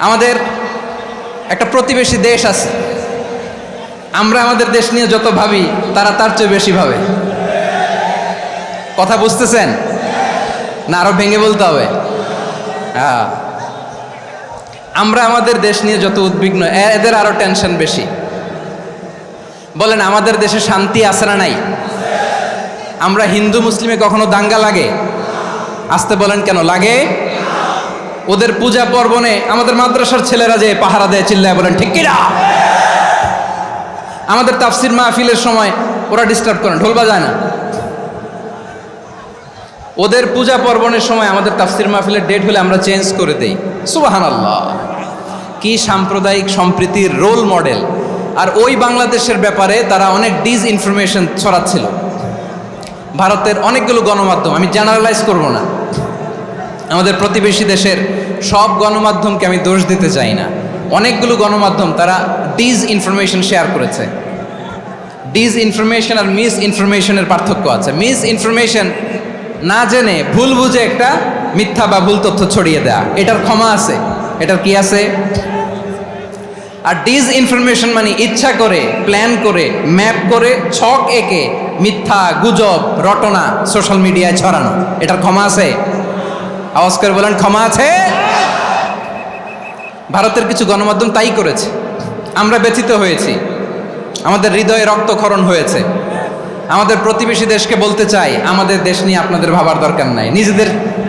আমাদের একটা প্রতিবেশী দেশ আছে, আমরা আমাদের দেশ নিয়ে যত ভাবি তারা তার চেয়ে বেশি ভাবে। কথা বুঝতেছেন না? আরো ভেঙে বলতে হবে। হ্যাঁ, আমরা আমাদের দেশ নিয়ে যত উদ্বিগ্ন, এদের আরো টেনশন বেশি। বলেন, আমাদের দেশে শান্তি আছে না নাই? আমরা হিন্দু মুসলিমে কখনো দাঙ্গা লাগে? আসতে বলেন, কেন লাগে? ওদের পূজা পার্বণে আমাদের মাদ্রাসার ছেলেরা যে পাহারা দেয়, চিল্লায় বলেন ঠিক কিনা? আমাদের তাফসির মাহফিলের সময় ওরা ডিস্টার্ব করে, ঢোল বাজায় না। ওদের পূজা পার্বণের সময় আমাদের তাফসির মাহফিলের ডেট হলে আমরা চেঞ্জ করে দেই। সুবহানাল্লাহ, কি সাম্প্রদায়িক সম্প্রীতির রোল মডেল। আর ওই বাংলাদেশের ব্যাপারে তারা অনেক ডিসইনফরমেশন ছড়াচ্ছিল। ভারতের অনেকগুলো গণমাধ্যম, আমি জেনারেলাইজ করব না, আমাদের প্রতিবেশী দেশের সব গণমাধ্যমকে আমি দোষ দিতে চাই না, অনেকগুলো গণমাধ্যম তারা ডিসইনফরমেশন শেয়ার করেছে। ডিসইনফরমেশন আর মিস ইনফরমেশনের পার্থক্য আছে। মিস ইনফরমেশন না জেনে ভুল বুঝে একটা মিথ্যা বা ভুল তথ্য ছড়িয়ে দেয়া, এটার ক্ষমা আছে, এটার কি আছে? আর ডিসইনফরমেশন মানে ইচ্ছা করে, প্ল্যান করে, ম্যাপ করে, ছক এঁকে মিথ্যা, গুজব, রটনা সোশ্যাল মিডিয়ায় ছড়ানো, এটার ক্ষমা আছে? আওয়াজ করে বলেন, ক্ষমা আছে? ভারতের কিছু গণমাধ্যম তাই করেছে, আমরা ব্যথিত হয়েছি, আমাদের হৃদয়ে রক্তক্ষরণ হয়েছে। আমাদের প্রতিবেশী দেশকে বলতে চাই, আমাদের দেশ নিয়ে আপনাদের ভাবার দরকার নাই,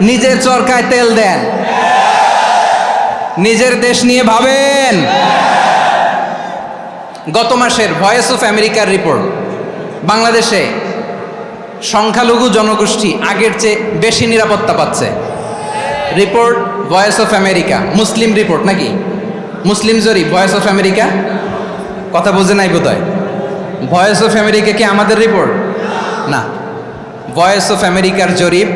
নিজের চরকায় তেল দেন, নিজের দেশ নিয়ে ভাবেন। গত মাসের ভয়েস অফ আমেরিকার রিপোর্ট, বাংলাদেশে সংখ্যালঘু জনগোষ্ঠী আগের চেয়ে বেশি নিরাপত্তা পাচ্ছে। Report voice of America, Muslim report নাকি? মুসলিম জরিপ, ভয়েস অফ আমেরিকা। কথা বোঝে নাই বোধহয়। ভয়েস অফ আমেরিকা কি আমাদের রিপোর্ট? না, ভয়েস অফ আমেরিকার জরিপ,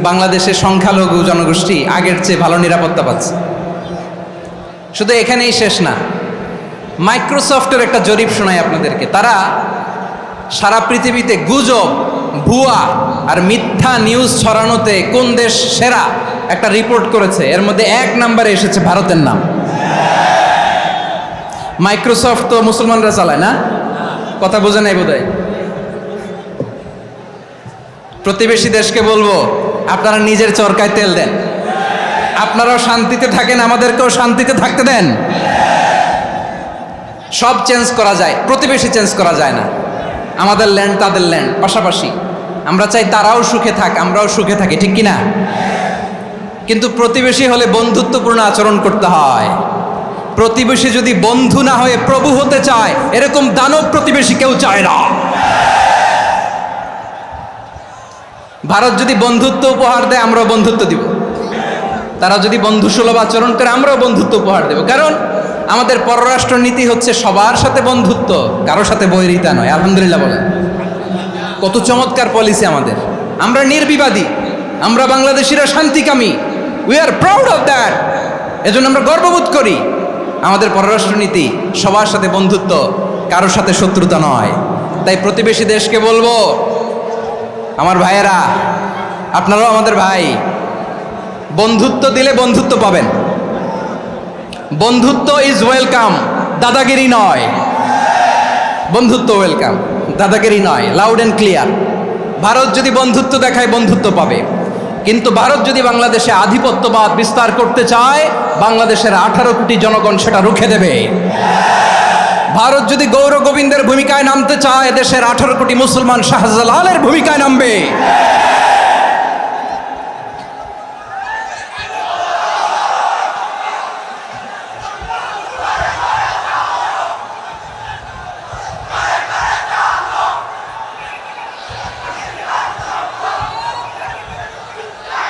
বাংলাদেশের সংখ্যালঘু জনগোষ্ঠী আগের চেয়ে ভালো নিরাপত্তা পাচ্ছে। শুধু এখানেই শেষ না, মাইক্রোসফটের একটা জরিপ শোনাই আপনাদেরকে। তারা সারা পৃথিবীতে গুজব, ভুয়া আর মিথ্যা নিউজ ছড়ানোতে কোন দেশ সেরা একটা রিপোর্ট করেছে। এর মধ্যে 1 নম্বরে এসেছে ভারতের নাম। মাইক্রোসফট তো মুসলমানরা চালায় না? কথা বোঝে নাই বোধহয়। প্রতিবেশী দেশকে বলবো, আপনারা নিজের চরকায় তেল দেন, আপনারাও শান্তিতে থাকেন, আমাদেরকেও শান্তিতে থাকতে দেন। সব চেঞ্জ করা যায়, প্রতিবেশী চেঞ্জ করা যায় না। আমাদের ল্যান্ড তাদের ল্যান্ড, পাশাপাশি। আমরা চাই তারাও সুখে থাক, আমরাও সুখে থাকি, ঠিক কিনা? কিন্তু প্রতিবেশী হলে বন্ধুত্বপূর্ণ আচরণ করতে হয়। প্রতিবেশী যদি বন্ধু না হয়ে প্রভু হতে চায়, এরকম দানব প্রতিবেশী কেউ চায় না। ভারত যদি বন্ধুত্ব উপহার দেয়, আমরাও বন্ধুত্ব দিব। তারা যদি বন্ধুসুলভ আচরণ করে, আমরাও বন্ধুত্ব উপহার দেব। কারণ আমাদের পররাষ্ট্র নীতি হচ্ছে সবার সাথে বন্ধুত্ব, কারোর সাথে বৈরিতা নয়। আলহামদুলিল্লাহ বলেন, কত চমৎকার পলিসি আমাদের। আমরা নির্বিবাদী, আমরা বাংলাদেশিরা শান্তিকামী। We are proud of that. এজন্য আমরা গর্ববোধ করি। আমাদের পররাষ্ট্র নীতি সবার সাথে বন্ধুত্ব, কারোর সাথে শত্রুতা নয়। তাই প্রতিবেশী দেশকে বলবো, আমার ভাইয়েরা, আপনারাও আমাদের ভাই, বন্ধুত্ব দিলে বন্ধুত্ব পাবেন। বন্ধুত্ব ইজ ওয়েলকাম, দাদাগিরি নয়। বন্ধুত্ব ওয়েলকাম, দাদাগিরি নয়, লাউড অ্যান্ড ক্লিয়ার। ভারত যদি বন্ধুত্ব দেখায়, বন্ধুত্ব পাবে। কিন্তু ভারত যদি বাংলাদেশে আধিপত্যবাদ বিস্তার করতে চায়, বাংলাদেশের 18 কোটি জনগণ সেটা রুখে দেবে। ভারত যদি গৌর গোবিন্দের ভূমিকায় নামতে চায়, দেশের 18 কোটি মুসলমান শাহজালালের ভূমিকায় নামবে।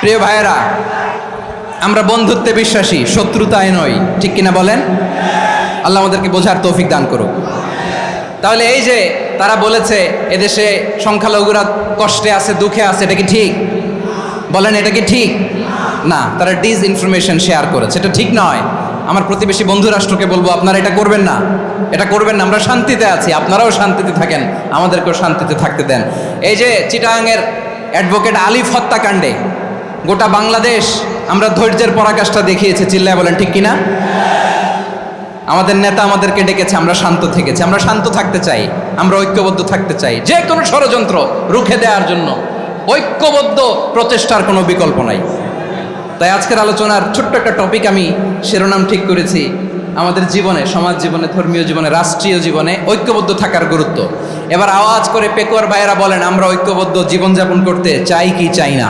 প্রিয় ভাইয়েরা, আমরা বন্ধুত্বে বিশ্বাসী, শত্রুতায় নই, ঠিক কিনা বলেন? আল্লাহ আমাদেরকে বোঝার তৌফিক দান করুক। তাহলে এই যে তারা বলেছে এদেশে সংখ্যালঘুরা কষ্টে আছে, দুঃখে আছে, এটা কি ঠিক? বলেন, এটা কি ঠিক? না, তারা ডিসইনফরমেশন শেয়ার করেছে, এটা ঠিক নয়। আমার প্রতিবেশী বন্ধু রাষ্ট্রকে বলবো, আপনারা এটা করবেন না, এটা করবেন না। আমরা শান্তিতে আছি, আপনারাও শান্তিতে থাকেন, আমাদেরকেও শান্তিতে থাকতে দেন। এই যে চিটাগাংয়ের অ্যাডভোকেট আলিফ হত্যাকাণ্ডে গোটা বাংলাদেশ আমরা ধৈর্যের পরাকাষ্ঠা দেখিয়েছে, চিল্লায় বলেন ঠিক কিনা? আমাদের নেতা আমাদেরকে ডেকেছে, আমরা শান্ত থেকেছি, আমরা শান্ত থাকতে চাই, আমরা ঐক্যবদ্ধ থাকতে চাই যে কোনো ষড়যন্ত্র রুখে দেওয়ার জন্য ঐক্যবদ্ধ প্রচেষ্টার কোনো বিকল্প নাই। তাই আজকের আলোচনার ছোট্ট একটা টপিক আমি শিরোনাম ঠিক করেছি, আমাদের জীবনে, সমাজ জীবনে, ধর্মীয় জীবনে, রাষ্ট্রীয় জীবনে ঐক্যবদ্ধ থাকার গুরুত্ব। এবার আওয়াজ করে পেকুয়ার ভাইয়েরা বলেন, আমরা ঐক্যবদ্ধ জীবনযাপন করতে চাই কি চাই না?